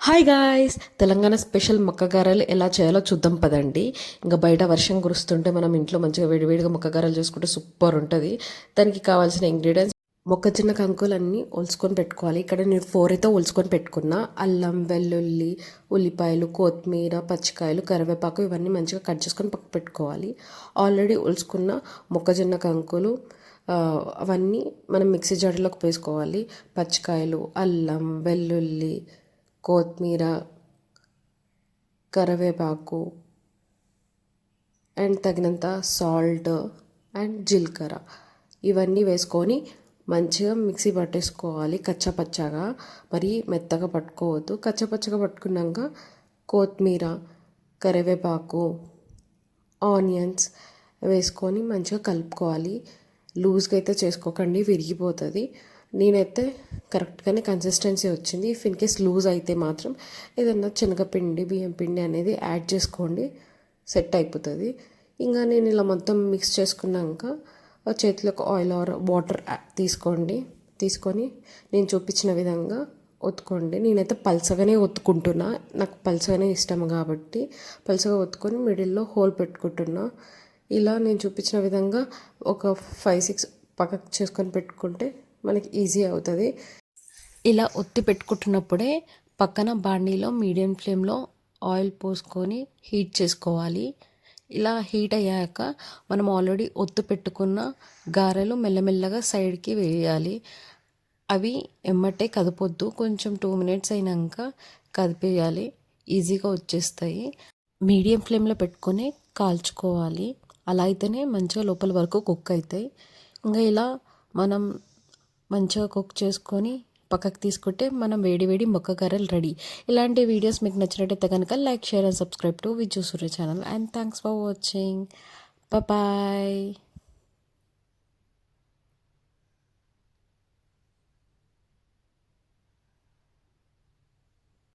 Hi guys, Telangana special మొక్కగారెలు ఎలా చేయాలో చూద్దాం పదండి. ఇంకా బయట వర్షం కురుస్తుంటే మనం ఇంట్లో మంచిగా వేడివేడిగా మొక్కగారెలు చేసుకుంటే సూపర్ ఉంటుంది. దానికి కావాల్సిన ఇంగ్రీడియంట్స్: మొక్కజొన్న కంకులన్నీ ఒలుచుకొని పెట్టుకోవాలి. ఇక్కడ నేను 4 అయితే ఒలుచుకొని పెట్టుకున్నా. అల్లం, వెల్లుల్లి, ఉల్లిపాయలు, కొత్తిమీర, పచ్చికాయలు, కరివేపాకు ఇవన్నీ మంచిగా కట్ చేసుకొని పక్కకు పెట్టుకోవాలి. ఆల్రెడీ ఒలుచుకున్న మొక్కజొన్న కంకులు అవన్నీ మనం మిక్సీ జార్లోకి వేసుకోవాలి. పచ్చికాయలు, అల్లం, వెల్లుల్లి, కొత్తిమీర, కరివేపాకు అండ్ తగినంత సాల్ట్ అండ్ జీలకర్ర ఇవన్నీ వేసుకొని మంచిగా మిక్సీ పట్టేసుకోవాలి. కచ్చాపచ్చాగా, మరి మెత్తగా పట్టుకోవద్దు. కచ్చాపచ్చగా పట్టుకున్నాక కొత్తిమీర, కరివేపాకు, ఆనియన్స్ వేసుకొని మంచిగా కలుపుకోవాలి. లూజ్గా అయితే చేసుకోకండి, విరిగిపోతుంది. నేనైతే కరెక్ట్గానే కన్సిస్టెన్సీ వచ్చింది. ఇఫ్ ఇన్ కేస్ లూజ్ అయితే మాత్రం ఏదన్నా శనగపిండి, బియ్యం పిండి అనేది యాడ్ చేసుకోండి, సెట్ అయిపోతుంది. ఇంకా నేను ఇలా మొత్తం మిక్స్ చేసుకున్నాక చేతిలోకి ఆయిల్ ఆర్ వాటర్ తీసుకొని నేను చూపించిన విధంగా ఒత్తుకోండి. నేనైతే పల్చగానే ఒత్తుకుంటున్నా, నాకు పల్చగానే ఇష్టం కాబట్టి పల్చగా ఒత్తుకొని మిడిల్లో హోల్ పెట్టుకుంటున్నా. ఇలా నేను చూపించిన విధంగా ఒక 5-6 పక్కకు చేసుకొని పెట్టుకుంటే మనకి ఈజీ అవుతుంది. ఇలా ఒత్తి పెట్టుకుంటున్నప్పుడే పక్కన బాండీలో మీడియం ఫ్లేమ్లో ఆయిల్ పోసుకొని హీట్ చేసుకోవాలి. ఇలా హీట్ అయ్యాక మనం ఆల్రెడీ ఒత్తి పెట్టుకున్న గారెలు మెల్లమెల్లగా సైడ్కి వేయాలి. అవి ఎమ్మటే కదపొద్దు, కొంచెం 2 minutes అయినాక కదిపేయాలి. ఈజీగా వచ్చేస్తాయి. మీడియం ఫ్లేమ్లో పెట్టుకొని కాల్చుకోవాలి. అలా అయితేనే మంచిగా లోపల వరకు కుక్ అవుతాయి. ఇంకా ఇలా మనం మంచిగా కుక్ చేసుకొని పక్కకు తీసుకుంటే మనం వేడి వేడి మొక్కగారెలు రెడీ. ఇలాంటి వీడియోస్ మీకు నచ్చినట్టయితే కనుక like, share and subscribe to Viju Surya channel. And thanks for watching. Bye.